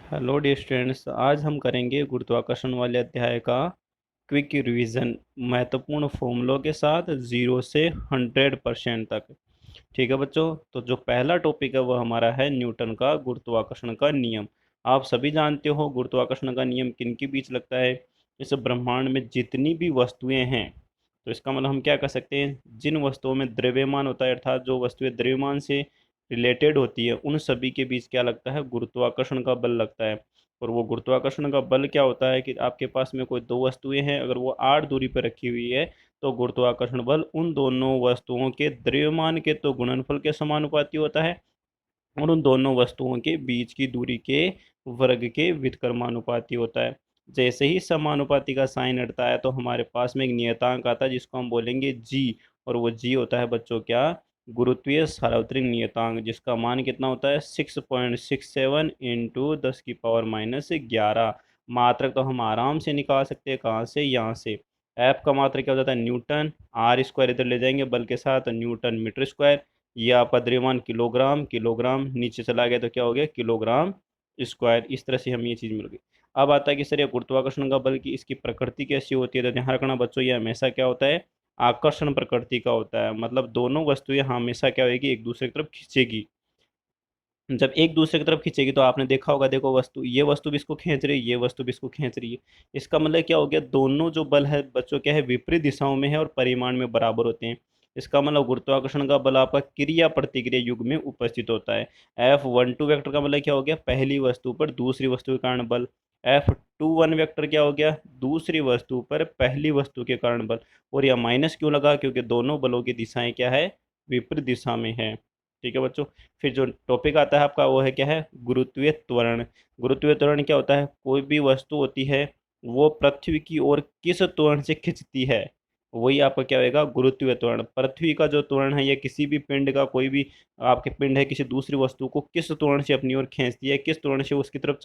Hello dear students, आज हम करेंगे गुरुत्वाकर्षण वाले अध्याय का क्विक रिवीजन महत्वपूर्ण फॉर्मूलों के साथ 0 से 100% तक। ठीक है बच्चों, तो जो पहला टॉपिक है वह हमारा है न्यूटन का गुरुत्वाकर्षण का नियम। आप सभी जानते हो गुरुत्वाकर्षण का नियम किन के बीच लगता है। इस ब्रह्मांड में जितनी भी वस्तुएं हैं, तो इसका मतलब हम क्या कर सकते हैं, जिन वस्तुओं में द्रव्यमान होता है अर्थात जो वस्तुएं द्रव्यमान से रिलेटेड होती है उन सभी के बीच क्या लगता है, गुरुत्वाकर्षण का बल लगता है। और वो गुरुत्वाकर्षण का बल क्या होता है कि आपके पास में कोई दो वस्तुएं हैं, अगर वो 8 दूरी पर रखी हुई है तो गुरुत्वाकर्षण बल उन दोनों वस्तुओं के द्रव्यमान के तो गुणनफल के समानुपाती होता है और उन दोनों वस्तुओं के बीच की दूरी के वर्ग के व्युत्क्रमानुपाती होता है। जैसे ही समानुपाती का साइन हटता है तो हमारे पास में एक नियतांक आता है जिसको हम बोलेंगे जी। और वो जी होता है बच्चों क्या, गुरुत्वीय सार्वत्रिक नियतांक, जिसका मान कितना होता है 6.67 इंटू 10⁻⁻11। मात्रक तो हम आराम से निकाल सकते हैं, कहाँ से, यहाँ से। एफ का मात्रक क्या हो जाता है न्यूटन, आर स्क्वायर इधर ले जाएंगे बल के साथ, न्यूटन मीटर स्क्वायर। ये आपका द्रव्यमान किलोग्राम, किलोग्राम नीचे चला गया तो क्या हो गया, किलोग्राम स्क्वायर। इस तरह से हम ये चीज मिल गई। अब आता है कि सर ये गुरुत्वाकर्षण का बल की इसकी प्रकृति कैसी होती है, तो ध्यान रखना बच्चों, ये हमेशा क्या होता है, आकर्षण प्रकृति का होता है। मतलब दोनों वस्तुएं हमेशा क्या होगी, एक दूसरे की तरफ खींचेगी। जब एक दूसरे की तरफ खींचेगी तो आपने देखा होगा, देखो वस्तु, ये वस्तु भी इसको खींच रही है, ये वस्तु भी इसको खींच रही है। इसका मतलब क्या हो गया, दोनों जो बल है बच्चों क्या है, विपरीत दिशाओं में है और परिमाण में बराबर होते हैं। इसका मतलब गुरुत्वाकर्षण का बल आपका क्रिया प्रतिक्रिया युग में उपस्थित होता है। F12 वेक्टर का मतलब क्या हो गया, पहली वस्तु पर दूसरी वस्तु के कारण बल। F21 वेक्टर क्या हो गया, दूसरी वस्तु पर पहली वस्तु के कारण बल। और यह माइनस क्यों लगा, क्योंकि दोनों बलों की दिशाएं क्या है, विपरीत दिशा में है। ठीक है बच्चों। फिर जो टॉपिक आता है आपका वो है क्या है, गुरुत्वीय त्वरण। गुरुत्वीय त्वरण क्या होता है, कोई भी वस्तु होती है वो पृथ्वी की ओर किस त्वरण से खिंचती है, वही आपका क्या होगा, गुरुत्वीय त्वरण। पृथ्वी का जो त्वरण है, या किसी भी पिंड का, कोई भी आपके पिंड है किसी दूसरी वस्तु को किस त्वरण से अपनी ओर खींचती है, किस त्वरण से उसकी तरफ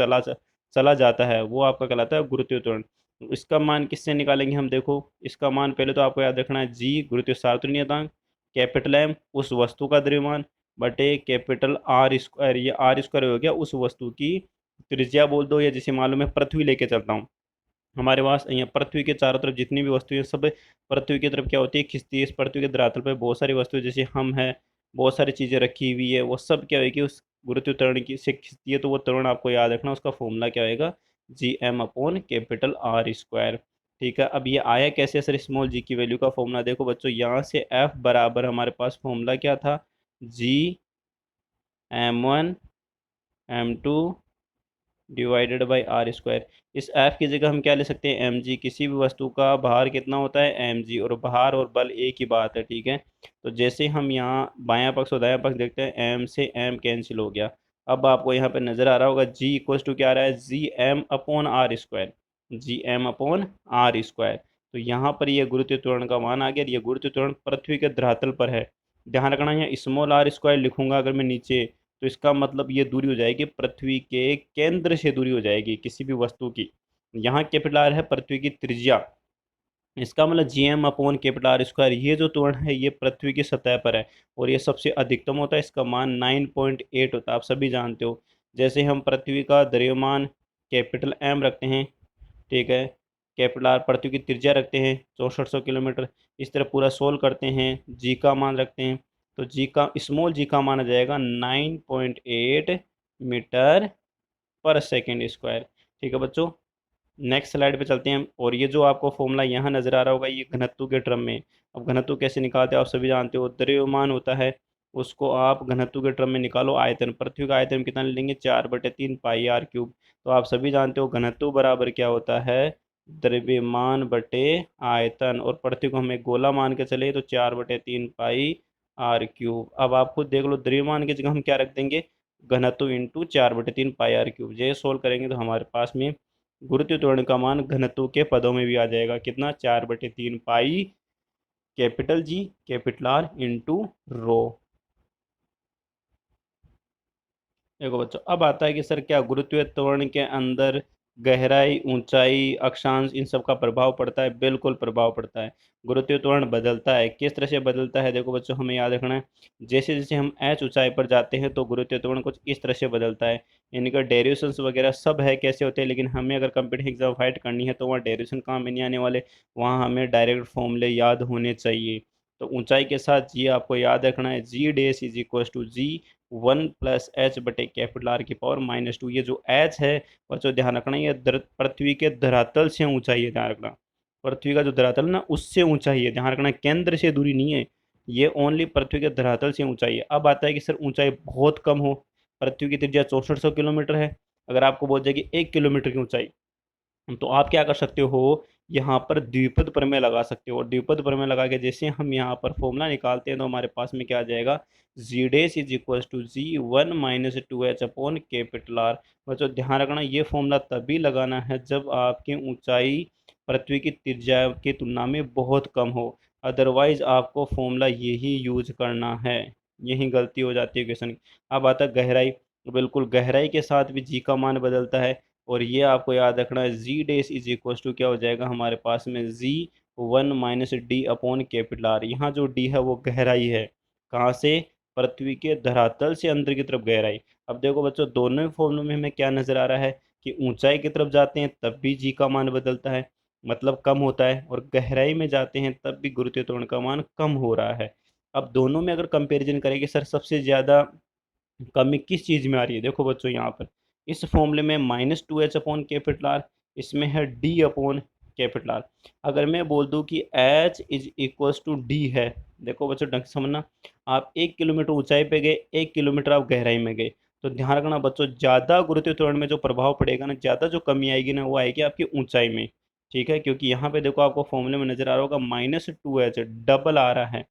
चला जाता है, वो आपका कहलाता है गुरुत्वीय त्वरण। इसका मान किससे निकालेंगे हम, देखो इसका मान पहले तो आपको याद रखना है, जी गुरुत्वीय सार्वत्रिक नियतांक, कैपिटल एम उस वस्तु का द्रव्यमान, बटे कैपिटल आर स्क्वायर, ये आर स्क्वायर हो गया उस वस्तु की त्रिज्या बोल दो, या जिसे मालूम है पृथ्वी लेके चलता हूँ। हमारे पास यहाँ पृथ्वी के चारों तरफ जितनी भी वस्तुएं सब पृथ्वी की तरफ क्या होती है, खिंचती है। इस पृथ्वी के धरातल पर बहुत सारी वस्तुएं जैसे हम है, बहुत सारी चीजें रखी हुई है, वो सब क्या होगी, उस गुरुत्व त्वरण की से खिंचती है। तो वो त्वरण आपको याद रखना, उसका फॉर्मूला क्या होगा, G M upon capital R square. ठीक है, अब ये आया कैसे सर, स्मॉल जी की वैल्यू का फॉर्मूला देखो बच्चों, यहाँ से एफ बराबर हमारे पास फॉर्मूला क्या था, G M1 M2 divided by R square. इस एफ की जगह हम क्या ले सकते हैं, mg। किसी भी वस्तु का भार कितना होता है, mg, और भार और बल एक ही बात है। ठीक है, तो जैसे हम यहाँ बायां पक्ष और दायां पक्ष देखते हैं, m से m कैंसिल हो गया। अब आपको यहाँ पे नजर आ रहा होगा g इक्वल टू क्या आ रहा है, G M upon R square, G M upon R square. तो यहाँ पर ये गुरुत्व त्वरण का मान आ गया, ये गुरुत्व त्वरण पृथ्वी के धरातल पर है। ध्यान रखना, यहाँ स्मॉल आर स्क्वायर लिखूंगा अगर मैं नीचे, तो इसका मतलब ये दूरी हो जाएगी पृथ्वी के केंद्र से, दूरी हो जाएगी किसी भी वस्तु की। यहाँ कैपिटल आर है पृथ्वी की त्रिज्या, इसका मतलब G M upon capital R square. ये जो त्वरण है ये पृथ्वी की सतह पर है और ये सबसे अधिकतम होता है, इसका मान 9.8 होता है, आप सभी जानते हो। जैसे हम पृथ्वी का द्रव्यमान कैपिटल एम रखते हैं, ठीक है, कैपिटल आर पृथ्वी की त्रिज्या रखते हैं 6400 किलोमीटर, इस तरह पूरा सोल्व करते हैं, जी का मान रखते हैं, तो जी का स्मॉल जी का मान आ जाएगा 9.8 मीटर पर सेकेंड स्क्वायर। ठीक है बच्चों, नेक्स्ट स्लाइड पे चलते हैं। और ये जो आपको फॉर्मूला यहाँ नजर आ रहा होगा, ये घनत्व के टर्म में। अब घनत्व कैसे निकालते हैं आप सभी जानते हो, द्रव्यमान होता है उसको आप घनत्व के टर्म में निकालो। आयतन, पृथ्वी का आयतन कितना ले लेंगे, 4/3 पाई r क्यूब। तो आप सभी जानते हो घनत्व बराबर क्या होता है, द्रव्यमान बटे आयतन। और पृथ्वी को हम एक गोला मान के चले तो 4/3 पाई r क्यूब। अब आप खुद देख लो, द्रव्यमान की जगह हम क्या रख देंगे, घनत्व इंटू 4/3 पाई r क्यूब। ये सोल्व करेंगे तो हमारे पास में गुरुत्व त्वरण का मान घनत्व के पदों में भी आ जाएगा, कितना, 4/3 pi capital G capital R into rho. देखो बच्चों, अब आता है कि सर क्या गुरुत्वीय त्वरण के अंदर गहराई, ऊंचाई, अक्षांश, इन सब का प्रभाव पड़ता है, बिल्कुल प्रभाव पड़ता है। गुरुत्वीय त्वरण बदलता है, किस तरह से बदलता है देखो बच्चों, हमें याद रखना है। जैसे जैसे हम एच ऊंचाई पर जाते हैं तो गुरुत्वीय त्वरण कुछ इस तरह से बदलता है। इनका डेरिवेशंस वगैरह सब है कैसे होते हैं, लेकिन हमें अगर कंपटीटिव एग्जाम फाइट करनी है तो वहाँ डेरिवेशन काम में नहीं आने वाले, वहाँ हमें डायरेक्ट फॉर्मूले याद होने चाहिए। तो ऊंचाई के साथ जी आपको याद रखना है, g dash is equal to g 1 + h बटे कैपिटल आर की पावर -2। ये जो एच है बच्चों ध्यान रखना, ये पृथ्वी के धरातल से ऊंचाई है, ध्यान रखना। पृथ्वी का जो धरातल है ना उससे ऊंचाई है, ध्यान रखना, केंद्र से दूरी नहीं है। ये ओनली पृथ्वी के धरातल से ऊंचाई है। अब आता है कि सर ऊंचाई बहुत कम हो, पृथ्वी की त्रिज्या 6400 किलोमीटर है, अगर आपको बोल जाए कि 1 किलोमीटर की ऊंचाई, तो आप क्या कर सकते हो, यहाँ पर द्विपद प्रमेय लगा सकते हो। और द्विपद प्रमेय लगा के जैसे हम यहाँ पर फॉर्मूला निकालते हैं तो हमारे पास में क्या आ जाएगा, g dash is equal to g 1 - 2h upon capital R. बच्चों ध्यान रखना, ये फॉर्मूला तभी लगाना है जब आपकी ऊंचाई पृथ्वी की त्रिज्या की तुलना में बहुत कम हो, अदरवाइज आपको फॉर्मूला यही यूज करना है। यही गलती हो जाती है क्वेश्चन। अब आता है गहराई, बिल्कुल गहराई के साथ भी जी का मान बदलता है। और ये आपको याद रखना है, g dash is equal to क्या हो जाएगा हमारे पास में, जी 1 - d अपॉन कैपिटल आर। यहाँ जो डी है वो गहराई है, कहाँ से, पृथ्वी के धरातल से अंदर की तरफ गहराई। अब देखो बच्चों, दोनों फॉर्मूलों में हमें क्या नजर आ रहा है कि ऊंचाई की तरफ जाते हैं तब भी जी का मान बदलता है, मतलब कम होता है, और गहराई में जाते हैं तब भी गुरुत्वीय त्वरण का मान कम हो रहा है। अब दोनों में अगर कंपैरिजन करेंगे सर सबसे ज्यादा कमी किस चीज में आ रही है, देखो बच्चों यहाँ पर इस फॉर्मूले में -2h अपॉन कैपिटल आर, इसमें है d अपॉन कैपिटल आर। अगर मैं बोल दूं कि h is equal to d है, देखो बच्चों ढंग से समझना, आप 1 किलोमीटर ऊंचाई पे गए, 1 किलोमीटर आप गहराई में गए, तो ध्यान रखना बच्चों, ज्यादा गुरुत्वीय त्वरण में जो प्रभाव पड़ेगा ना, ज्यादा जो कमी आएगी ना वो आएगी आपकी ऊंचाई में। ठीक है, क्योंकि यहाँ पे देखो आपको फॉर्मूले में नजर आ रहा होगा -2h डबल आ रहा है।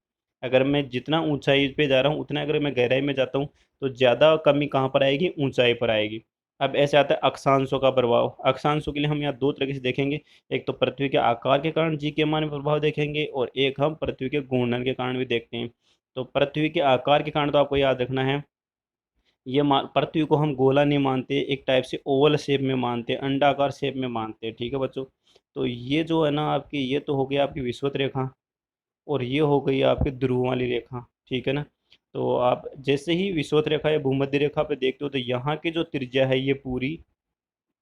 अगर मैं जितना ऊंचाई पे जा रहा हूँ उतना अगर मैं गहराई में जाता हूँ तो ज़्यादा कमी कहाँ पर आएगी, ऊंचाई पर आएगी। अब ऐसे आता है अक्षांशों का प्रभाव। अक्षांशों के लिए हम यहाँ दो तरीके से देखेंगे, एक तो पृथ्वी के आकार के कारण जी के मान में प्रभाव देखेंगे, और एक हम पृथ्वी के घूर्णन के कारण भी देखते हैं। तो पृथ्वी के आकार के कारण तो आपको याद रखना है, ये पृथ्वी को हम गोला नहीं मानते, एक टाइप से ओवल शेप में मानते हैं, अंडाकार शेप में मानते हैं। ठीक है बच्चों, तो ये जो है ना आपकी, ये तो हो गया आपकी विषुवत रेखा, और ये हो गई आपकी ध्रुव वाली रेखा। ठीक है ना, तो आप जैसे ही विषुवत रेखा या भूमध्य रेखा पे देखते हो तो यहाँ की जो त्रिज्या है ये पूरी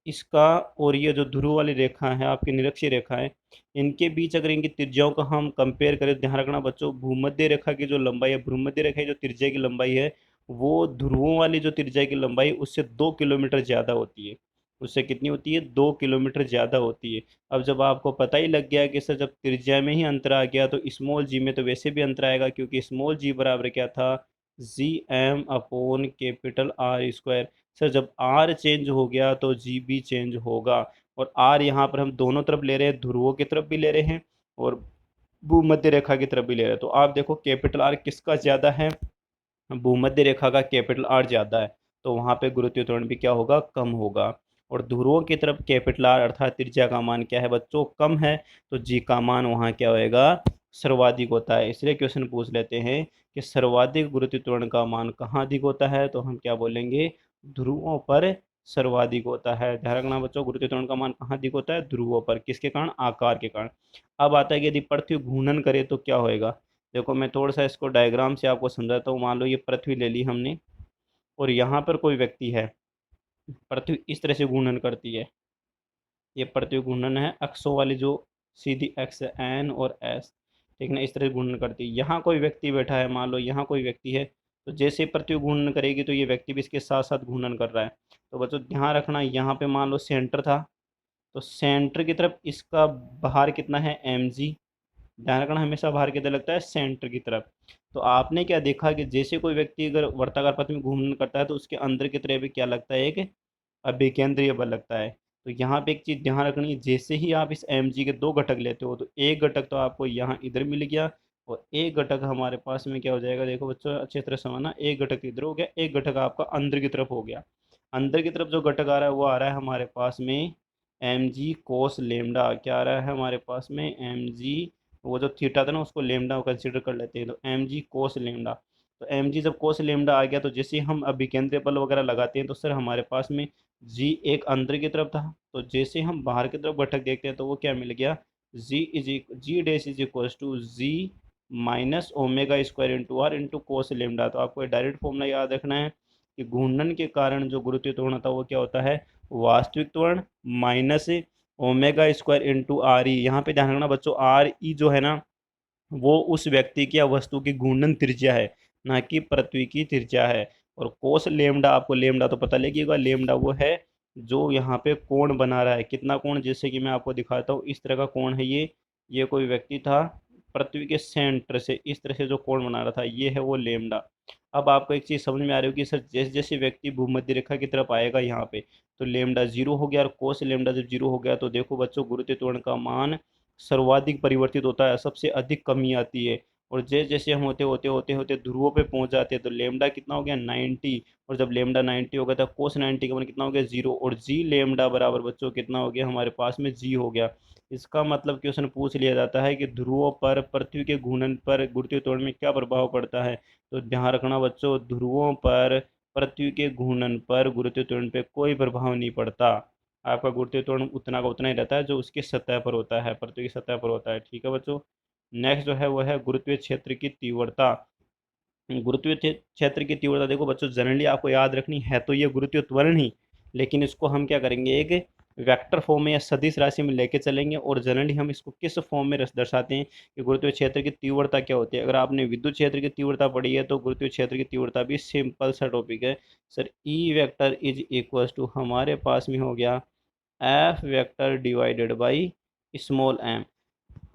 इसका, और ये जो ध्रुव वाली रेखा है आपकी निरक्षीय रेखा है, इनके बीच अगर इनकी त्रिज्याओं का हम कंपेयर करें, ध्यान रखना बच्चों, भूमध्य रेखा की जो लंबाई है, भूमध्य रेखा की जो त्रिज्या की लंबाई है, वो ध्रुवों वाली जो त्रिज्या की लंबाई उससे 2 किलोमीटर ज़्यादा होती है। उससे कितनी होती है, 2 किलोमीटर ज़्यादा होती है। अब जब आपको पता ही लग गया कि सर जब त्रिज्या में ही अंतर आ गया तो स्मॉल जी में तो वैसे भी अंतर आएगा, क्योंकि स्मॉल जी बराबर क्या था, G M upon capital R square. Sir जब आर चेंज हो गया तो जी भी चेंज होगा, और आर यहाँ पर हम दोनों तरफ ले रहे हैं, ध्रुवों की तरफ भी ले रहे हैं और भूमध्य रेखा की तरफ भी ले रहे हैं। तो आप देखो कैपिटल आर किसका ज़्यादा है, भूमध्य रेखा का कैपिटल आर ज़्यादा है, तो वहाँ पे गुरुत्वीय त्वरण भी क्या होगा, कम होगा। और ध्रुवों की तरफ कैपिटल आर अर्थात त्रिज्या का मान क्या है बच्चों, कम है, तो जी का मान वहाँ क्या होएगा, सर्वाधिक होता है। इसलिए क्वेश्चन पूछ लेते हैं कि सर्वाधिक गुरुत्वीय त्वरण का मान कहाँ अधिक होता है, तो हम क्या बोलेंगे, ध्रुवों पर सर्वाधिक होता है। ध्यान रखना बच्चों, गुरुत्वीय त्वरण का मान कहाँ अधिक होता है, ध्रुवों पर, किसके कारण, आकार के कारण। अब आता है कि यदि पृथ्वी घूर्णन करे तो क्या होएगा। देखो मैं थोड़ा सा इसको डायग्राम से आपको समझाता हूँ। मान लो ये पृथ्वी ले ली हमने, और यहाँ पर कोई व्यक्ति है, पृथ्वी इस तरह से घूर्णन करती है, ये पृथ्वी घूर्णन है अक्षों वाली जो सीधी एक्स है, एन और एस, ठीक ना, इस तरह से घूर्णन करती है। यहाँ कोई व्यक्ति बैठा है, मान लो यहाँ कोई व्यक्ति है, तो जैसे ही पृथ्वी घूर्णन करेगी तो ये व्यक्ति भी इसके साथ साथ घूर्णन कर रहा है। तो बच्चों ध्यान रखना, यहाँ पे मान लो सेंटर था, तो सेंटर की तरफ इसका भार कितना है, एम जी। ध्यान रखना, हमेशा भार किधर लगता है, सेंटर की तरफ। तो आपने क्या देखा कि जैसे कोई व्यक्ति अगर वर्ताकार पथ में घूर्णन करता है तो उसके अंदर की तरफ भी क्या लगता है, एक अभिकेंद्रीय बल लगता है। तो यहाँ पे एक चीज़ ध्यान रखनी है, जैसे ही आप इस एम जी के दो घटक लेते हो तो एक घटक तो आपको यहाँ इधर मिल गया, और एक घटक हमारे पास में क्या हो जाएगा, देखो बच्चों अच्छी तरह समझना, एक घटक इधर हो गया, एक घटक आपका अंदर की तरफ हो गया। अंदर की तरफ जो घटक आ रहा है वो आ रहा है हमारे पास में एम जी कोस लेमडा, क्या आ रहा है हमारे पास में, एम जी, वो जो थीटा था ना उसको लेमडा कंसिडर कर लेते हैं, तो एम जी कोस लेमडा। तो एम जी जब कोस लेमडा आ गया तो जैसे ही हम अभिकेंद्रीय बल वगैरह लगाते हैं तो सर हमारे पास में जी एक अंदर की तरफ था, तो जैसे हम बाहर की तरफ घटक देखते हैं तो वो क्या मिल गया, g dash is equal to g minus omega square into R into cos lambda. तो आपको डायरेक्ट फॉर्मूला याद रखना है कि घूर्णन के कारण जो गुरुत्वीय त्वरण होता है वो क्या होता है, वास्तविक त्वरण minus omega square into R E. यहाँ पे ध्यान रखना बच्चों, आर ई जो है ना वो उस व्यक्ति की या वस्तु की घूर्णन त्रिज्या है, ना कि पृथ्वी की त्रिज्या है। और कोस लेमडा, आपको लेमडा तो पता लगेगा, लेमडा वो है जो यहाँ पे कोण बना रहा है। कितना कोण, जैसे कि मैं आपको दिखाता हूँ, इस तरह का कोण है ये कोई व्यक्ति था पृथ्वी के सेंटर से इस तरह से जो कोण बना रहा था, ये है वो लेमडा। अब आपको एक चीज़ समझ में आ रही हो कि सर जैसे जैसे व्यक्ति भूमध्य रेखा की तरफ आएगा यहाँ पे, तो लेमडा जीरो हो गया, और कोस लेमडा जब जीरो हो गया तो देखो बच्चों गुरुत्व त्वरण का मान सर्वाधिक परिवर्तित होता है, सबसे अधिक कमी आती है। और जैसे जैसे हम होते होते ध्रुवों पे पहुंच जाते हैं तो लेमडा कितना हो गया 90, और जब लेमडा 90 हो गया था कोस 90 का मान कितना हो गया 0, और जी लेमडा बराबर बच्चों कितना हो गया हमारे पास में जी हो गया। इसका मतलब क्वेश्चन पूछ लिया जाता है कि ध्रुवों पर पृथ्वी के घूर्णन पर गुरुत्वीय त्वरण में क्या प्रभाव पड़ता है। तो ध्यान रखना बच्चों, ध्रुवों पर पृथ्वी के घूर्णन पर गुरुत्वीय त्वरण पे कोई प्रभाव नहीं पड़ता। आपका गुरुत्वीय त्वरण उतना का उतना ही रहता है जो उसकी सतह पर होता है, पृथ्वी की सतह पर होता है। ठीक है बच्चों, नेक्स्ट जो है वो है गुरुत्वीय क्षेत्र की तीव्रता। गुरुत्वीय क्षेत्र की तीव्रता देखो बच्चों, जनरली आपको याद रखनी है तो ये गुरुत्वीय त्वरण ही, लेकिन इसको हम क्या करेंगे, एक वेक्टर फॉर्म में या सदिश राशि में लेके चलेंगे। और जनरली हम इसको किस फॉर्म में दर्शाते हैं कि गुरुत्वीय क्षेत्र की तीव्रता क्या होती है। अगर आपने विद्युत क्षेत्र की तीव्रता पढ़ी है तो गुरुत्वीय क्षेत्र की तीव्रता भी सिंपल सा टॉपिक है sir. E vector is equal to हमारे पास में हो गया F vector divided by small M.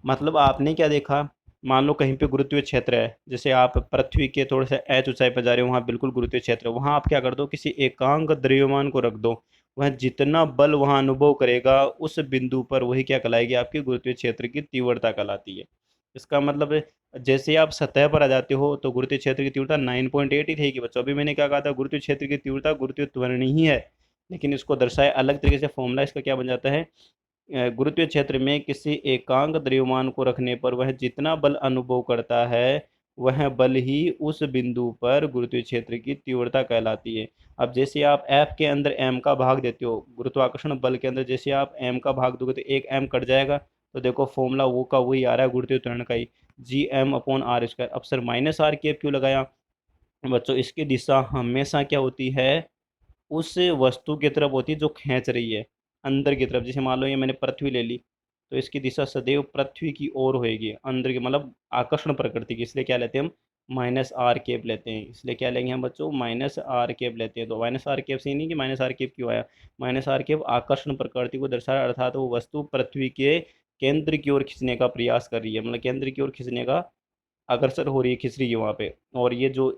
मतलब आपने क्या देखा, मान लो कहीं पे गुरुत्वीय क्षेत्र है, जैसे आप पृथ्वी के थोड़े से एच ऊंचाई पर जा रहे हो, वहाँ बिल्कुल गुरुत्वीय क्षेत्र है, वहाँ आप क्या कर दो, किसी एकांक द्रव्यमान को रख दो, वह जितना बल वहाँ अनुभव करेगा उस बिंदु पर वही क्या कहलाएगी, आपकी गुरुत्वीय क्षेत्र की तीव्रता कहलाती है। इसका मतलब जैसे आप सतह पर आ जाते हो तो गुरुत्वीय क्षेत्र की तीव्रता 9.8 ही रहेगी बच्चों। अभी मैंने क्या कहा था, गुरुत्वीय क्षेत्र की तीव्रता गुरुत्वीय त्वरण ही है, लेकिन इसको दर्शाए अलग तरीके से, फॉर्मूला इसका क्या बन जाता है, गुरुत्वीय क्षेत्र में किसी एकांक द्रव्यमान को रखने पर वह जितना बल अनुभव करता है वह बल ही उस बिंदु पर गुरुत्वीय क्षेत्र की तीव्रता कहलाती है। अब जैसे आप एफ के अंदर एम का भाग देते हो, गुरुत्वाकर्षण बल के अंदर जैसे आप एम का भाग दोगे तो एक एम कट जाएगा, तो देखो फॉर्मूला वो का वही आ रहा है गुरुत्वीय त्वरण का ही, G M upon R square. अब सर माइनस आर कैप क्यों लगाया बच्चों, इसकी दिशा हमेशा क्या होती है, उस वस्तु की तरफ होती है जो खींच रही है अंदर की तरफ। जैसे मान लो ये मैंने पृथ्वी ले ली, तो इसकी दिशा सदैव पृथ्वी की ओर होएगी, अंदर की मतलब आकर्षण प्रकृति की, इसलिए क्या लेते हैं हम माइनस आर केप लेते हैं। इसलिए क्या लेंगे हम बच्चों, माइनस आर केप लेते हैं। तो माइनस आर केप से ही नहीं कि माइनस आर केप क्यों आया, माइनस आर केप आकर्षण प्रकृति को दर्शा रहा है, अर्थात वो वस्तु पृथ्वी के केंद्र की ओर खींचने का प्रयास कर रही है, मतलब केंद्र की ओर खींचने का अग्रसर हो रही है, खिसरी है वहाँ पे। और ये जो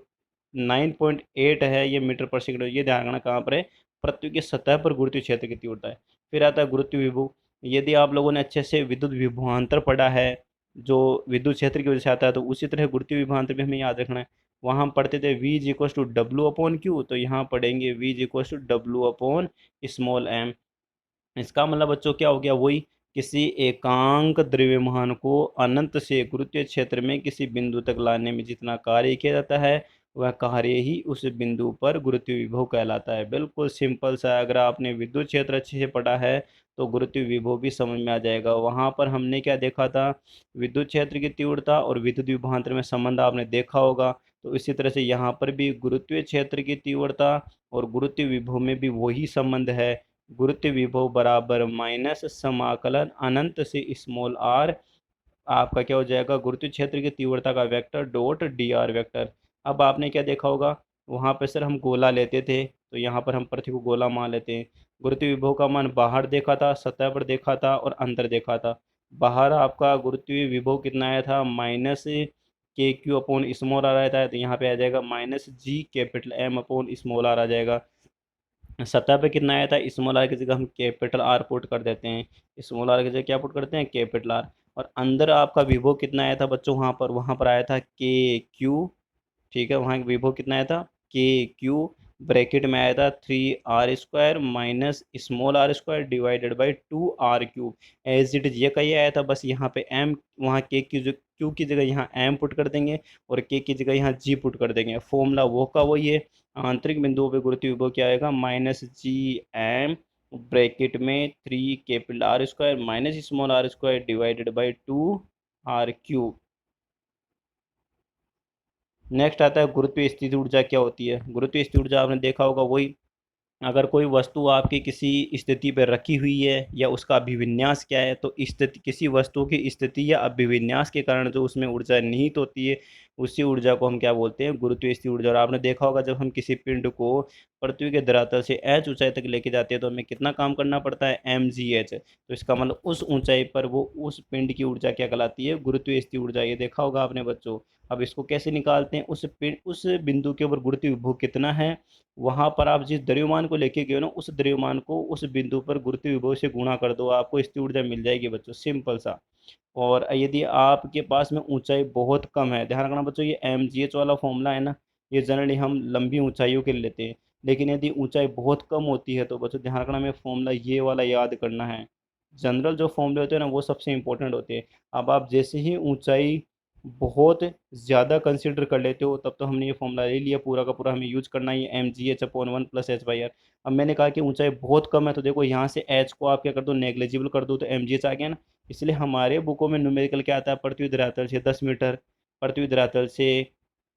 9.8 है ये मीटर पर सेकंड, ये ध्यान रखना कहाँ पर है, पृथ्वी की सतह पर गुरुत्वीय क्षेत्र की तीव्रता है। फिर आता है गुरुत्वीय विभव। यदि आप लोगों ने अच्छे से विद्युत विभवांतर पढ़ा है, जो विद्युत क्षेत्र की वजह से आता है, तो उसी तरह गुरुत्वीय विभवांतर भी हमें याद रखना है। वहाँ हम पढ़ते थे v is equal to W upon Q, तो यहाँ पढ़ेंगे v is equal to W upon small M. इसका मतलब बच्चों क्या हो गया, वही किसी एकांक द्रव्यमान को अनंत से गुरुत्वीय क्षेत्र में किसी बिंदु तक लाने में जितना कार्य किया जाता है वह कार्य ही उस बिंदु पर गुरुत्वीय विभव कहलाता है। बिल्कुल सिंपल सा, अगर आपने विद्युत क्षेत्र अच्छे से पढ़ा है तो गुरुत्वीय विभव भी समझ में आ जाएगा। वहां पर हमने क्या देखा था, विद्युत क्षेत्र की तीव्रता और विद्युत विभवांतर में संबंध आपने देखा होगा। तो इसी तरह से यहाँ पर भी गुरुत्वीय क्षेत्र की तीव्रता और गुरुत्वीय विभव में भी वही संबंध है, गुरुत्व विभव बराबर माइनस समाकलन अनंत से स्मॉल आर, आपका क्या हो जाएगा, गुरुत्वीय क्षेत्र की तीव्रता का vector dot D R vector. अब आपने क्या देखा होगा, वहाँ पे सर हम गोला लेते थे, तो यहाँ पर हम पृथ्वी को गोला मान लेते हैं। गुरुत्व विभव का मान बाहर देखा था, सतह पर देखा था और अंदर देखा था। बाहर आपका गुरुत्वीय विभव कितना आया था, माइनस के क्यू अपॉन स्मॉल आर आया था, तो यहाँ पे आ जाएगा minus G capital M upon small R आ जाएगा। सतह पे कितना आया था, स्मॉल आर की जगह हम कैपिटल आर पुट कर देते हैं, स्मॉल आर की जगह क्या पुट करते हैं, कैपिटल आर। और अंदर आपका विभव कितना आया था बच्चों, वहाँ पर आया था के क्यू। ठीक है, वहाँ विभव कितना आया था, के क्यू, ब्रैकेट में आया था 3r² minus small R square divided by 2r cube. As it is ये का ये आया था, बस यहाँ पे m, वहाँ के क्यू की जगह यहाँ एम पुट कर देंगे और के की जगह यहाँ जी पुट कर देंगे। फॉर्मूला वो का वही है, आंतरिक बिंदुओं पे गुरुत्वीय विभव क्या आएगा, माइनस जी एम ब्रैकेट में 3 capital R² minus small r² divided by 2 r³ next आता है गुरुत्वीय स्थिति ऊर्जा क्या होती है। गुरुत्वीय स्थिति ऊर्जा आपने देखा होगा वही, अगर कोई वस्तु आपकी किसी स्थिति पर रखी हुई है या उसका अभिविन्यास क्या है, तो स्थिति किसी वस्तु की स्थिति या अभिविन्यास के कारण जो उसमें ऊर्जा निहित होती है उसी ऊर्जा को हम क्या बोलते हैं, गुरुत्वीय स्थिति ऊर्जा। और आपने देखा होगा जब हम किसी पिंड को पृथ्वी के धरातल से एच ऊंचाई तक लेके जाते हैं तो हमें कितना काम करना पड़ता है, mgh। तो इसका मतलब उस ऊंचाई पर वो उस पिंड की ऊर्जा क्या कहलाती है, गुरुत्वीय स्थिति ऊर्जा। ये देखा होगा आपने बच्चों। अब इसको कैसे निकालते हैं, उस बिंदु के ऊपर गुरुत्वीय विभव कितना है, वहां पर आप जिस द्रव्यमान को लेके गए हो ना उस द्रव्यमान को उस बिंदु पर गुरुत्वीय विभव से गुणा कर दो, आपको स्थिर ऊर्जा मिल जाएगी बच्चों, सिंपल सा। और यदि आपके पास में ऊंचाई बहुत कम है, ध्यान रखना बच्चों, ये mgh वाला फॉर्मूला है ना, ये जनरली हम लंबी ऊंचाइयों के लिए लेते हैं। लेकिन यदि ऊंचाई बहुत कम होती है तो बच्चों ध्यान रखना, हमें फॉर्मूला ये वाला याद करना है। जनरल जो फॉर्मूले होते हैं ना वो सबसे इंपॉर्टेंट होते हैं। अब आप जैसे ही ऊंचाई बहुत ज़्यादा कंसिडर कर लेते हो तब तो हमने ये फॉर्मूला ले लिया, पूरा का पूरा हमें यूज करना ही है, mgh/1 + h/r। अब मैंने कहा कि ऊंचाई बहुत कम है तो देखो यहाँ से h को आप क्या कर दो, नेग्लिजिबल कर दो, तो mgh आ गया ना। इसलिए हमारे बुकों में न्यूमेरिकल क्या आता है, पृथ्वी धरातल से 10 मीटर, पृथ्वी धरातल से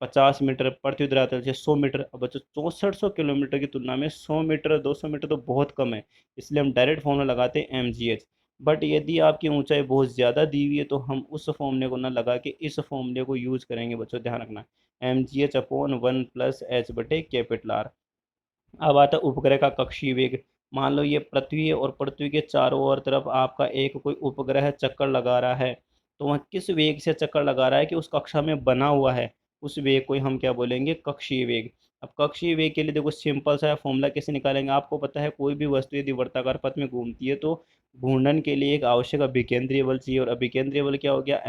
50 मीटर, पृथ्वी धरातल से 100 मीटर। अब बच्चों 6400 किलोमीटर की तुलना में 100 मीटर 200 मीटर तो बहुत कम है, इसलिए हम डायरेक्ट फॉर्मूला लगाते हैं mgh। बट यदि आपकी ऊंचाई बहुत ज़्यादा दी हुई है तो हम उस फॉर्मूले को ना लगा के इस फॉर्मूले को यूज़ करेंगे बच्चों, ध्यान रखना, mgh/1 + h/R। अब आता है उपग्रह का कक्षीय वेग। मान लो ये पृथ्वी है और पृथ्वी के चारों ओर तरफ आपका एक कोई उपग्रह चक्कर लगा रहा है, तो वह किस वेग से चक्कर लगा रहा है कि उस कक्षा में बना हुआ है, उस वेग को ही हम क्या बोलेंगे, कक्षीय वेग। अब कक्षीय वेग के लिए देखो सिंपल सा फॉर्मूला कैसे निकालेंगे, आपको पता है कोई भी वस्तु यदि वर्ताकार पथ में घूमती है तो घूर्णन के लिए एक आवश्यक अभिकेंद्रीय बल चाहिए, और अभिकेंद्रीय बल क्या हो गया,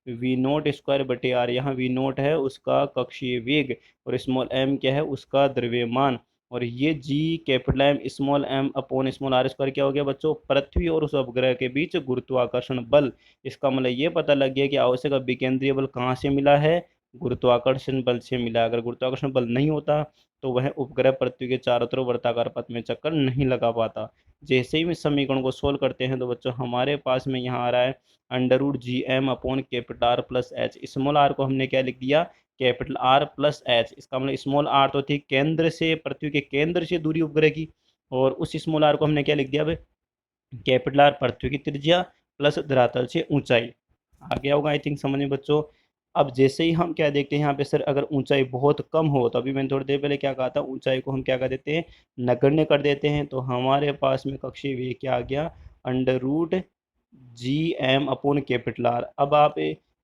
mv0²/r। यहाँ v0 है उसका कक्षीय वेग और स्मॉल m क्या है, उसका द्रव्यमान। और ये G capital M small M upon small r² क्या हो गया बच्चों, पृथ्वी और उस उपग्रह के बीच गुरुत्वाकर्षण बल। इसका मतलब ये पता लग गया कि आवश्यक अभिकेंद्रीय बल कहाँ से मिला है, गुरुत्वाकर्षण बल से मिला। अगर गुरुत्वाकर्षण बल नहीं होता तो वह उपग्रह पृथ्वी के चारों तरफ वर्ताकार पथ में चक्कर नहीं लगा पाता। जैसे ही हम इस समीकरण को सोल्व करते हैं तो बच्चों हमारे पास में यहाँ आ रहा है √GM/R+H। स्मॉल आर को हमने क्या लिख दिया, R+H। इसका मतलब स्मॉल आर तो थी केंद्र से, पृथ्वी के केंद्र से दूरी उपग्रह की, और उस स्मॉल आर को हमने क्या लिख दिया भाई, R पृथ्वी की त्रिज्या प्लस धरातल से ऊंचाई। आ गया होगा आई थिंक समझ में बच्चों। अब जैसे ही हम क्या देखते हैं यहाँ पे, सर अगर ऊंचाई बहुत कम हो, तो अभी मैंने थोड़ी देर पहले क्या कहा था, ऊंचाई को हम क्या कर देते हैं, नगण्य कर देते हैं। तो हमारे पास में कक्षीय वेग क्या आ गया, √GM/R। अब आप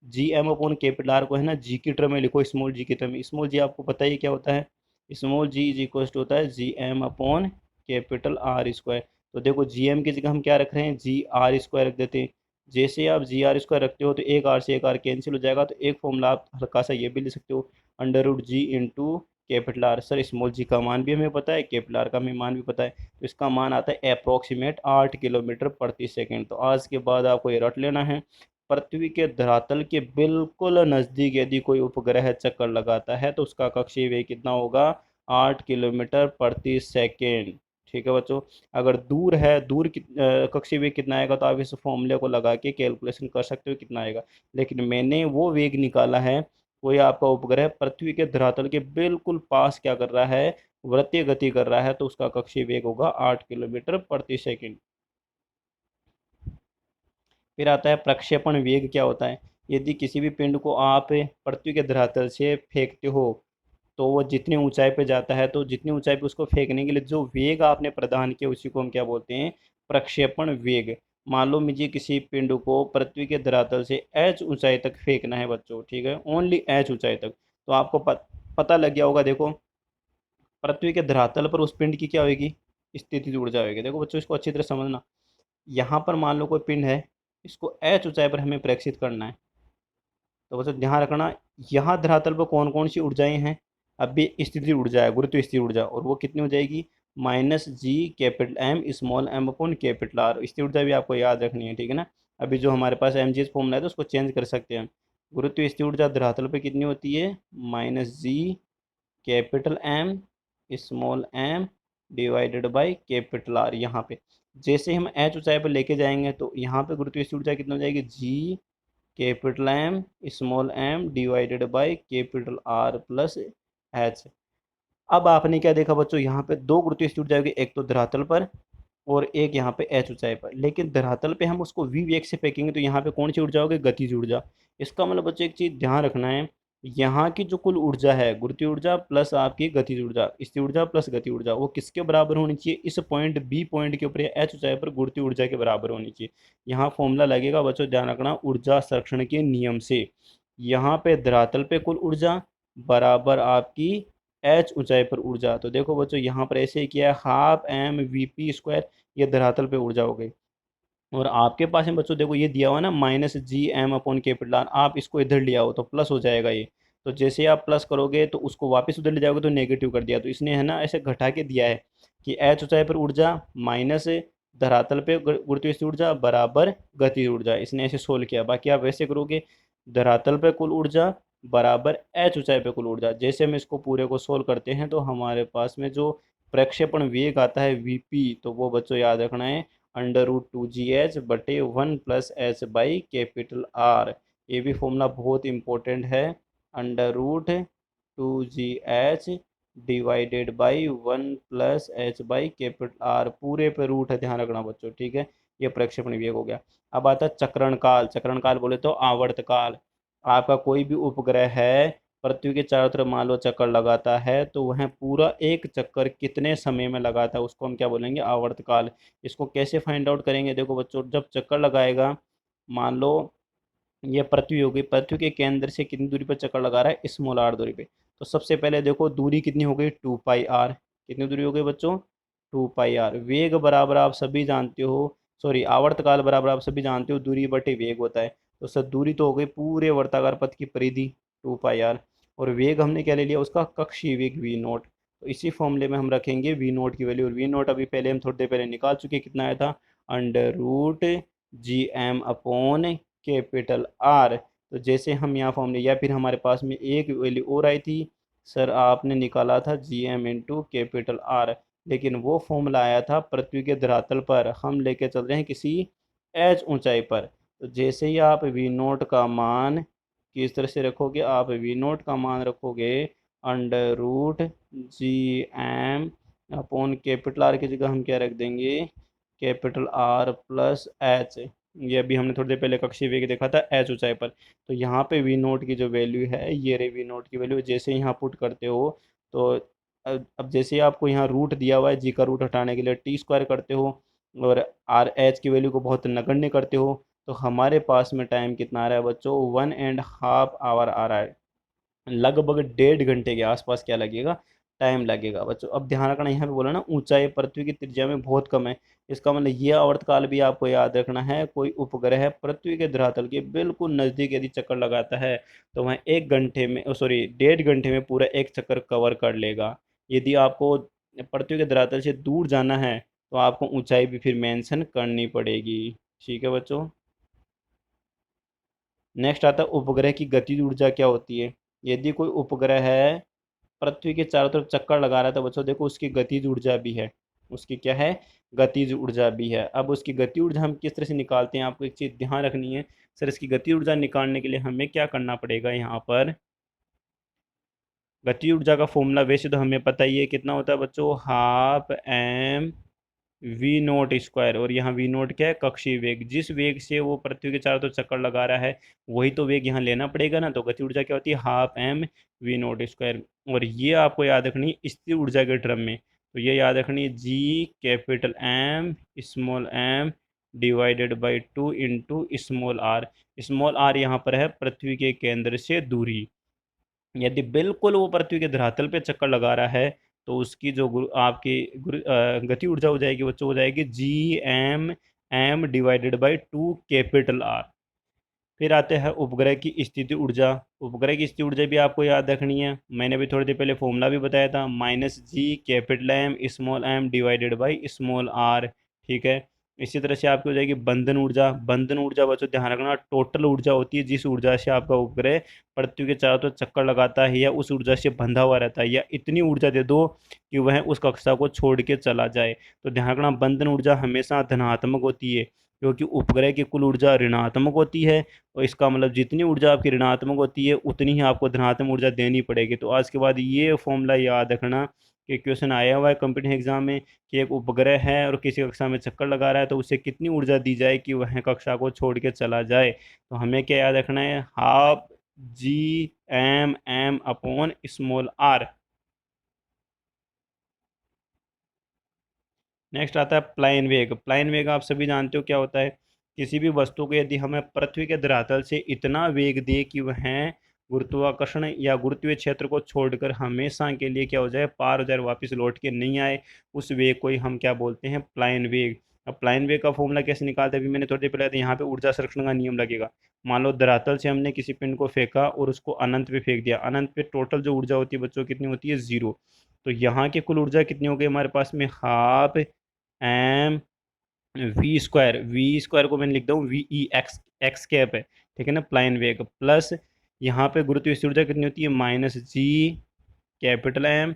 GM/R को है ना जी की टर्म में लिखो, स्मॉल जी की टर्म में। स्मॉल जी आपको पता ही क्या होता है, small G is equal to होता है GM/R²। तो देखो GM की जगह हम क्या रख रहे हैं, GR² रख देते हैं। जैसे ही आप GR² रखते हो तो एक आर से एक आर कैंसिल हो जाएगा, तो एक फॉर्मूला आप हल्का सा ये भी लिख सकते हो, √G × R। सर स्मॉल जी का मान भी हमें पता है, कैपिटल आर का हमें मान भी पता है, तो इसका मान आता है अप्रॉक्सीमेट 8 किलोमीटर प्रति सेकेंड। तो आज के बाद आपको ये रट लेना है, पृथ्वी के धरातल के बिल्कुल नज़दीक यदि कोई उपग्रह चक्कर लगाता है तो उसका कक्षीय वेग कितना होगा, 8 किलोमीटर प्रति सेकेंड। ठीक है बच्चों। अगर दूर है, कक्षीय वेग कितना आएगा तो आप इस फॉर्मूले को लगा के कैलकुलेशन कर सकते हो कितना आएगा। लेकिन मैंने वो वेग निकाला है, कोई आपका उपग्रह पृथ्वी के धरातल के बिल्कुल पास क्या कर रहा है, वृत्तीय गति कर रहा है, तो उसका कक्षीय वेग होगा 8 किलोमीटर प्रति सेकेंड। फिर आता है प्रक्षेपण वेग क्या होता है। यदि किसी भी पिंड को आप पृथ्वी के धरातल से फेंकते हो तो वो जितनी ऊंचाई पे जाता है, तो जितनी ऊंचाई पे उसको फेंकने के लिए जो वेग आपने प्रदान किया उसी को हम क्या बोलते हैं, प्रक्षेपण वेग। मान लो मुझे किसी पिंड को पृथ्वी के धरातल से h ऊंचाई तक फेंकना है बच्चों, ठीक है, ओनली h ऊंचाई तक। तो आपको पता लग गया होगा, देखो पृथ्वी के धरातल पर उस पिंड की क्या होगी, स्थितिज ऊर्जा होगी। देखो बच्चों इसको अच्छी तरह समझना, यहाँ पर मान लो कोई पिंड है, इसको h ऊंचाई पर हमें प्रेक्षित करना है। तो बस ध्यान रखना, यहाँ धरातल पर कौन कौन सी ऊर्जाएं हैं, अभी स्थिति ऊर्जा है, गुरुत्व स्थिति ऊर्जा, और वो कितनी हो जाएगी, -G small m upon capital R। स्थिति ऊर्जा भी आपको याद रखनी है, ठीक है ना। अभी जो हमारे पास mgh फॉर्मूला है तो उसको चेंज कर सकते हैं। गुरुत्व स्थिर ऊर्जा धरातल पे कितनी होती है, -g capital M small M divided by capital R. यहाँ पे जैसे हम एच ऊंचाई पर लेके जाएंगे तो यहाँ पे गुरुत्व स्थिर ऊर्जा कितना हो जाएगी, G capital M small M divided by capital R plus H. अब आपने क्या देखा बच्चों, यहाँ पे दो गुरुत्व स्थिर ऊर्जा होगी, एक तो धरातल पर और एक यहाँ पे एच ऊंचाई पर। लेकिन धरातल पे हम उसको वी वेग से फेंकेंगे तो यहाँ पे कौन सी ऊर्जा होगी, गतिज ऊर्जा। इसका मतलब बच्चों एक चीज ध्यान रखना है, यहाँ की जो कुल ऊर्जा है गुरुत्वीय ऊर्जा प्लस आपकी गतिज ऊर्जा, स्थिर ऊर्जा प्लस गति ऊर्जा, वो किसके बराबर होनी चाहिए, इस पॉइंट बी पॉइंट के ऊपर या एच ऊंचाई पर गुरुत्वीय ऊर्जा के बराबर होनी चाहिए। यहाँ फॉर्मूला लगेगा बच्चों, ध्यान रखना, ऊर्जा संरक्षण के नियम से। यहाँ पे धरातल पे कुल ऊर्जा बराबर आपकी एच ऊंचाई पर ऊर्जा। तो देखो बच्चों यहाँ पर ऐसे ही किया है, half M V P square, ये धरातल पे ऊर्जा हो गई। और आपके पास में बच्चों देखो ये दिया हुआ ना -gm/कैपिटल आर, आप इसको इधर ले आओ तो प्लस हो जाएगा ये। तो जैसे ही आप प्लस करोगे तो उसको वापस उधर ले जाओगे तो नेगेटिव कर दिया, तो इसने है ना ऐसे घटा के दिया है कि एच ऊंचाई पर ऊर्जा माइनस धरातल पे गुरुत्वीय स्थिर ऊर्जा बराबर गतिज ऊर्जा, इसने ऐसे सोल्व किया। बाकी आप वैसे करोगे, धरातल पे कुल ऊर्जा बराबर एच ऊंचाई पे कुल ऊर्जा। जैसे हम इसको पूरे को सोल्व करते हैं तो हमारे पास में जो प्रक्षेपण वेग आता है वीपी, तो वो बच्चों याद रखना है √2gh/1+h/कैपिटल आर। ये भी फॉर्मूला बहुत इंपॉर्टेंट है, √2gh डिवाइडेड बाई 1+h/कैपिटल आर, पूरे पे रूट है, ध्यान रखना बच्चों, ठीक है। ये प्रक्षेपण वेग हो गया। अब आता है चक्रण काल। चक्रण काल बोले तो आवर्त काल। आपका कोई भी उपग्रह है, पृथ्वी के चारों तरफ मान लो चक्कर लगाता है, तो वह पूरा एक चक्कर कितने समय में लगाता है, उसको हम क्या बोलेंगे, आवर्तकाल। इसको कैसे फाइंड आउट करेंगे, देखो बच्चों, जब चक्कर लगाएगा, मान लो ये पृथ्वी होगी, पृथ्वी के केंद्र से कितनी दूरी पर चक्कर लगा रहा है, स्मॉल आर दूरी पे। तो सबसे पहले देखो दूरी कितनी हो गई, 2πr। कितनी दूरी हो गई बच्चों, 2πr। वेग बराबर आप सभी जानते हो, सॉरी आवर्तकाल बराबर आप सभी जानते हो दूरी बटे वेग होता है। तो सर दूरी तो हो गई पूरे वर्ताकार पथ की परिधि 2πr, और वेग हमने क्या ले लिया, उसका कक्षीय वेग v0। तो इसी फॉर्मूले में हम रखेंगे v0 की वैल्यू, और v0 अभी पहले हम थोड़ी देर पहले निकाल चुके, कितना आया था, √gm/, कैपिटल आर। तो जैसे हम यहाँ फॉर्मूले, या फिर हमारे पास में एक वैल्यू और आई थी, सर आपने निकाला था gm/कैपिटल आर, लेकिन वो फॉर्मूला आया था पृथ्वी के धरातल पर, हम लेके चल रहे हैं किसी एच ऊंचाई पर। तो जैसे ही आप v0 का मान किस तरह से रखोगे, आप v0 का मान रखोगे √gm/, की जगह हम क्या रख देंगे, कैपिटल आर प्लस एच। ये अभी हमने थोड़ी देर पहले कक्षीय वेग देखा था एच ऊंचाई पर। तो यहाँ पे v0 की जो वैल्यू है, ये रे v0 की वैल्यू, जैसे यहाँ पुट करते हो तो अब जैसे आपको यहाँ रूट दिया हुआ है, जी का रूट हटाने के लिए t² करते हो, और आर एच की वैल्यू को बहुत नगण्य करते हो, तो हमारे पास में टाइम कितना आ रहा है बच्चों, 1.5 आवर आ रहा है। लगभग 1.5 घंटे के आसपास क्या लगेगा, टाइम लगेगा बच्चों। अब ध्यान रखना, यहाँ पे बोला ना ऊंचाई पृथ्वी की त्रिज्या में बहुत कम है, इसका मतलब ये आवर्तकाल भी आपको याद रखना है। कोई उपग्रह पृथ्वी के धरातल के बिल्कुल नज़दीक यदि चक्कर लगाता है तो वह 1 घंटे में, सॉरी 1.5 घंटे में पूरा एक चक्कर कवर कर लेगा। यदि आपको पृथ्वी के धरातल से दूर जाना है तो आपको ऊंचाई भी फिर मेंशन करनी पड़ेगी, ठीक है बच्चों। नेक्स्ट आता है उपग्रह की गतिज ऊर्जा क्या होती है। यदि कोई उपग्रह है पृथ्वी के चारों तरफ चक्कर लगा रहा था बच्चों, देखो उसकी गतिज ऊर्जा भी है, उसकी क्या है, गतिज ऊर्जा भी है। अब उसकी गति ऊर्जा हम किस तरह से निकालते हैं, आपको एक चीज़ ध्यान रखनी है। सर इसकी गति ऊर्जा निकालने के लिए हमें क्या करना पड़ेगा, यहाँ पर गति ऊर्जा का फॉर्मूला वैसे तो हमें पता ही है, कितना होता है बच्चों, हाफ एम v0 स्क्वायर। और यहाँ v0 क्या है, कक्षीय वेग, जिस वेग से वो पृथ्वी के चारों तरफ चक्कर लगा रहा है वही तो वेग यहाँ लेना पड़ेगा ना। तो गति ऊर्जा क्या होती है, हाफ एम v0 स्क्वायर। और ये आपको याद रखनी है स्थिर ऊर्जा के टर्म में, तो ये याद रखनी है G capital M small M divided by 2 into small R. Small R यहाँ पर है पृथ्वी के केंद्र से दूरी। यदि बिल्कुल वो पृथ्वी के धरातल पे चक्कर लगा रहा है तो उसकी जो आपकी गति ऊर्जा हो जाएगी बच्चों, हो जाएगी gm/m divided by 2 capital R. फिर आते हैं उपग्रह की स्थिति ऊर्जा। उपग्रह की स्थिति ऊर्जा भी आपको याद रखनी है, मैंने भी थोड़ी देर पहले फॉर्मूला भी बताया था, -g capital M small M divided by small R, ठीक है। इसी तरह से आपकी हो जाएगी बंधन ऊर्जा। बंधन ऊर्जा बच्चों ध्यान रखना टोटल ऊर्जा होती है जिस ऊर्जा से आपका उपग्रह पृथ्वी के चारों तरफ चक्कर लगाता है या उस ऊर्जा से बंधा हुआ रहता है, या इतनी ऊर्जा दे दो कि वह उस कक्षा को छोड़ के चला जाए। तो ध्यान रखना बंधन ऊर्जा हमेशा धनात्मक होती है, क्योंकि उपग्रह की कुल ऊर्जा ऋणात्मक होती है। और इसका मतलब जितनी ऊर्जा आपकी ऋणात्मक होती है उतनी ही आपको धनात्मक ऊर्जा देनी पड़ेगी। तो आज के बाद ये फॉर्मूला याद रखना कि क्वेश्चन आया हुआ है कंप्यूटर एग्जाम में कि एक उपग्रह है और किसी कक्षा में चक्कर लगा रहा है, तो उसे कितनी ऊर्जा दी जाए कि वह कक्षा को छोड़ के चला जाए। तो हमें क्या याद रखना है, half GMM upon small R. Next आता है प्लाइन वेग। प्लाइन वेग आप सभी जानते हो क्या होता है। किसी भी वस्तु को यदि हमें पृथ्वी के धरातल से इतना वेग दे कि वह गुरुत्वाकर्षण या गुरुत्वीय क्षेत्र को छोड़कर हमेशा के लिए क्या हो जाए, पार हो जाए, वापस लौट के नहीं आए, उस वेग को ही हम क्या बोलते हैं, प्लाइन वेग। अब प्लाइन वेग का फॉर्मूला कैसे निकालते हैं, अभी मैंने थोड़ी देर पहले यहाँ पे ऊर्जा संरक्षण का नियम लगेगा। मान लो धरातल से हमने किसी पिंड को फेंका और उसको अनंत पे फेंक दिया, अनंत पे टोटल जो ऊर्जा होती है बच्चों कितनी होती है, जीरो। तो यहाँ की कुल ऊर्जा कितनी हो गई हमारे पास में, हाफ एम वी स्क्वायर को मैंने लिख दूँ VE एक्स कैप है, ठीक है ना, प्लाइन वेग प्लस यहाँ पे गुरुत्वीय ऊर्जा कितनी होती है, -G capital M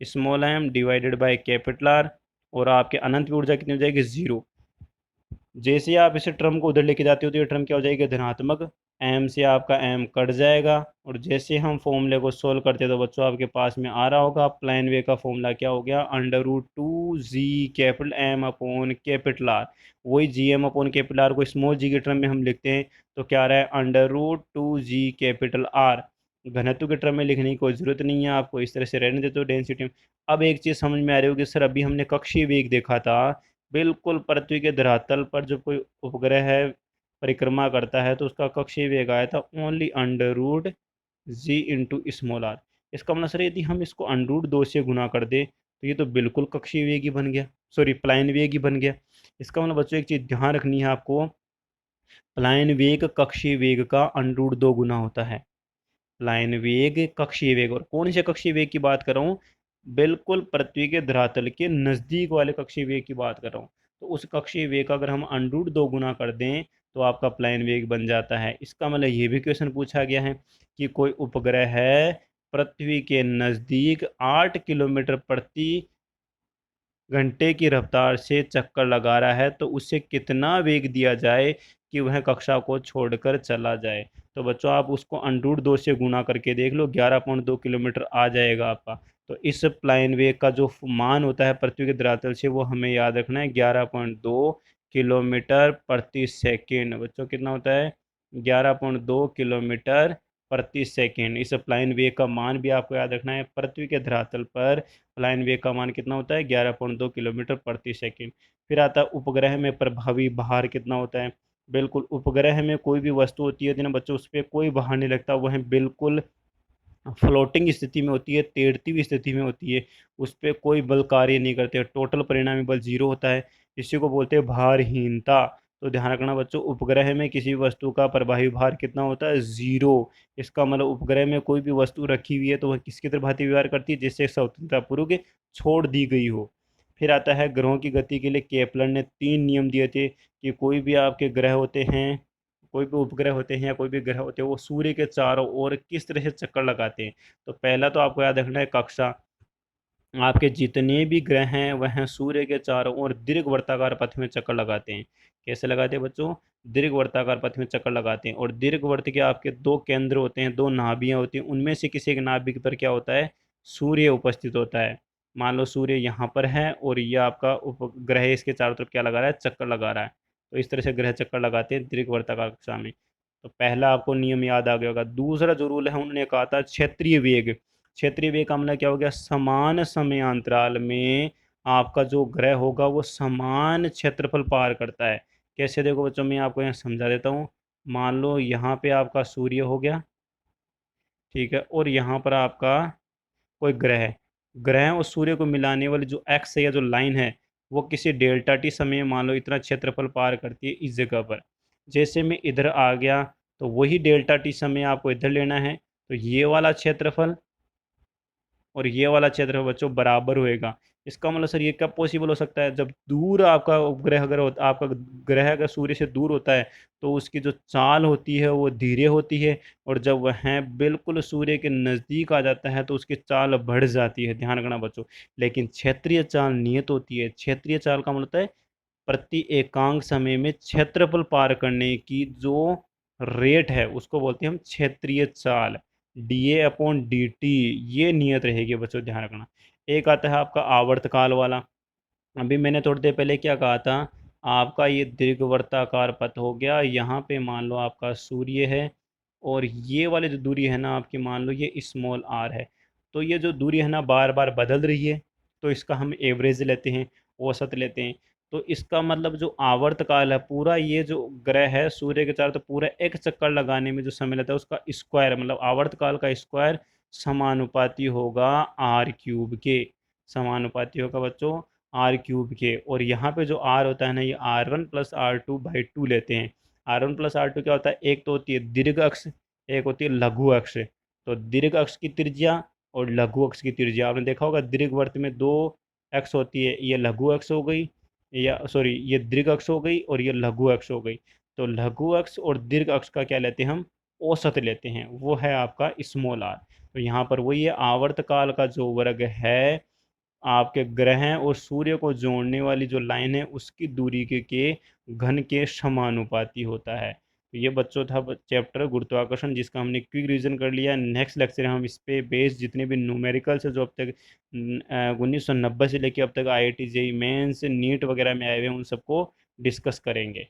small M divided by capital R. और आपके अनंत की ऊर्जा कितनी हो जाएगी, जीरो। जैसे ही आप इसे टर्म को उधर लेके जाते हो तो ये टर्म क्या हो जाएगी, धनात्मक। एम से आपका एम कट जाएगा। और जैसे हम फॉर्मूले को सोल्व करते हैं तो बच्चों आपके पास में आ रहा होगा प्लाइन वे का फॉर्मूला क्या हो गया, √2G capital M upon capital R. वही GM अपॉन कैपिटल आर को स्मॉल जी के टर्म में हम लिखते हैं तो क्या आ रहा है, √2G कैपिटल आर। घनत्व के टर्म में लिखने की कोई ज़रूरत नहीं है, आपको इस तरह से रहने देते हो डेंसिटी। अब एक चीज़ समझ में आ रही होगी सर, अभी हमने कक्षीय वेग देखा था, बिल्कुल पृथ्वी के धरातल पर जब कोई उपग्रह है परिक्रमा करता है तो उसका कक्षीय वेग आया था only √G into small R. इसका मतलब सर यदि हम इसको √2 से गुना कर दे तो ये तो बिल्कुल कक्षीय वेग ही बन गया, सॉरी प्लाइन वेग ही बन गया। इसका मतलब बच्चों एक चीज़ ध्यान रखनी है आपको, प्लाइन वेग कक्षीय वेग का √2 गुना होता है। लाइन वेग कक्षीय वेग, और कौन से कक्षीय वेग की बात कर रहा हूँ, बिल्कुल पृथ्वी के धरातल के नज़दीक वाले कक्षीय वेग की बात कर रहा हूँ। तो उस कक्षीय वेग का अगर हम √2 गुना कर दें तो आपका प्लाइन वेग बन जाता है। इसका मतलब ये भी क्वेश्चन पूछा गया है कि कोई उपग्रह है पृथ्वी के नज़दीक 8 किलोमीटर प्रति घंटे की रफ्तार से चक्कर लगा रहा है, तो उसे कितना वेग दिया जाए कि वह कक्षा को छोड़कर चला जाए। तो बच्चों आप उसको √2 से गुना करके देख लो, 11.2 किलोमीटर आ जाएगा आपका। तो इस प्लाइन वेग का जो मान होता है पृथ्वी के धरातल से वो हमें याद रखना है, 11.2 किलोमीटर प्रति सेकेंड। बच्चों कितना होता है, 11.2 किलोमीटर प्रति सेकेंड। इस प्लाइन वेग का मान भी आपको याद रखना है, पृथ्वी के धरातल पर लाइन वेग का मान कितना होता है, 11.2 किलोमीटर प्रति सेकेंड। फिर आता है उपग्रह में प्रभावी भार कितना होता है। बिल्कुल उपग्रह में कोई भी वस्तु होती है ना बच्चों, उस पर कोई भार नहीं लगता, वह बिल्कुल फ्लोटिंग स्थिति में होती है, तैरती हुई स्थिति में होती है, उस पर कोई बल कार्य नहीं करते, टोटल परिणामी बल जीरो होता है। इसी को बोलते हैं भारहीनता। तो ध्यान रखना बच्चों, उपग्रह में किसी भी वस्तु का प्रभावी भार कितना होता है, जीरो। इसका मतलब उपग्रह में कोई भी वस्तु रखी हुई है तो वह किसकी तरह भांति व्यवहार करती है, जिससे स्वतंत्रतापूर्वक छोड़ दी गई हो। फिर आता है ग्रहों की गति के लिए केपलर ने 3 नियम दिए थे कि कोई भी आपके ग्रह होते हैं, कोई भी उपग्रह होते हैं या कोई भी ग्रह होते हैं वो सूर्य के चारों ओर किस तरह से चक्कर लगाते हैं। तो पहला तो आपको याद रखना है कक्षा, आपके जितने भी ग्रह हैं वह सूर्य के चारों ओर दीर्घवृत्ताकार पथ में चक्कर लगाते हैं। कैसे लगाते हैं बच्चों, दीर्घवृत्ताकार पथ में चक्कर लगाते हैं। और दीर्घवृत्त के आपके दो केंद्र होते हैं, दो नाभियां होती हैं, उनमें से किसी एक नाभिक पर क्या होता है, सूर्य उपस्थित होता है। मान लो सूर्य यहाँ पर है और ये आपका उपग्रह इसके चारों तरफ क्या लगा रहा है, चक्कर लगा रहा है। तो इस तरह से ग्रह चक्कर लगाते हैं दीर्घवृत्ताकार कक्षा में। तो पहला आपको नियम याद आ गया होगा। दूसरा जो रूल है उन्होंने कहा था क्षेत्रीय वेग। क्षेत्रीय वेग का मतलब क्या हो गया, समान समय अंतराल में आपका जो ग्रह होगा वो समान क्षेत्रफल पार करता है। कैसे, देखो बच्चों मैं आपको यहाँ समझा देता हूँ। मान लो यहाँ पे आपका सूर्य हो गया, ठीक है, और यहाँ पर आपका कोई ग्रह है। ग्रह और सूर्य को मिलाने वाली जो एक्स है या जो लाइन है वो किसी डेल्टा टी समय मान लो इतना क्षेत्रफल पार करती है इस जगह पर। जैसे मैं इधर आ गया तो वही डेल्टा टी समय आपको इधर लेना है, तो ये वाला क्षेत्रफल और ये वाला क्षेत्र बच्चों बराबर होएगा। इसका मतलब सर ये कब पॉसिबल हो सकता है, जब दूर आपका उपग्रह अगर आपका ग्रह अगर सूर्य से दूर होता है तो उसकी जो चाल होती है वो धीरे होती है, और जब वह बिल्कुल सूर्य के नज़दीक आ जाता है तो उसकी चाल बढ़ जाती है, ध्यान रखना बच्चों। लेकिन क्षेत्रीय चाल नियत होती है। क्षेत्रीय चाल का मतलब होता है प्रति एकांक समय में क्षेत्रफल पार करने की जो रेट है उसको बोलते हैं हम क्षेत्रीय चाल, dA/dt। ये नियत रहेगी बच्चों, ध्यान रखना। एक आता है आपका आवर्तकाल वाला। अभी मैंने थोड़ी देर पहले क्या कहा था, आपका ये दीर्घवृत्ताकार पथ हो गया, यहाँ पे मान लो आपका सूर्य है, और ये वाली जो दूरी है ना आपकी, मान लो ये स्मॉल आर है। तो ये जो दूरी है ना बार बार बदल रही है, तो इसका हम एवरेज लेते हैं, औसत लेते हैं। तो इसका मतलब जो आवर्तकाल है पूरा, ये जो ग्रह है सूर्य के चारों, तो पूरा एक चक्कर लगाने में जो समय लगता है उसका स्क्वायर, मतलब आवर्तकाल का स्क्वायर समानुपाती होगा आर क्यूब के। समानुपाती होगा बच्चों आर क्यूब के। और यहाँ पे जो आर होता है ना, ये R1+R2/2 लेते हैं। R1+R2 क्या होता है, एक तो होती है दीर्घ अक्ष, एक होती है लघु अक्ष। तो दीर्घ अक्ष की त्रिज्या और लघु अक्ष की त्रिज्या, आपने देखा होगा दीर्घवृत्त में दो अक्ष होती है, ये लघु अक्ष हो गई, या सॉरी ये दीर्घ अक्ष हो गई और ये लघु अक्ष हो गई। तो लघु अक्ष और दीर्घ अक्ष का क्या लेते हैं हम, औसत लेते हैं, वो है आपका स्मॉल आर। तो यहाँ पर वही है, आवर्तकाल का जो वर्ग है आपके ग्रह और सूर्य को जोड़ने वाली जो लाइन है उसकी दूरी के घन के समानुपाती होता है। तो ये बच्चों था चैप्टर गुरुत्वाकर्षण, जिसका हमने क्विक रिवीजन कर लिया। नेक्स्ट लेक्चर में हम इस पे बेस्ड जितने भी न्यूमेरिकल्स है जो अब तक 1990 से लेकर अब तक IIT JEE मेंस नीट वगैरह में आए हुए हैं उन सबको डिस्कस करेंगे।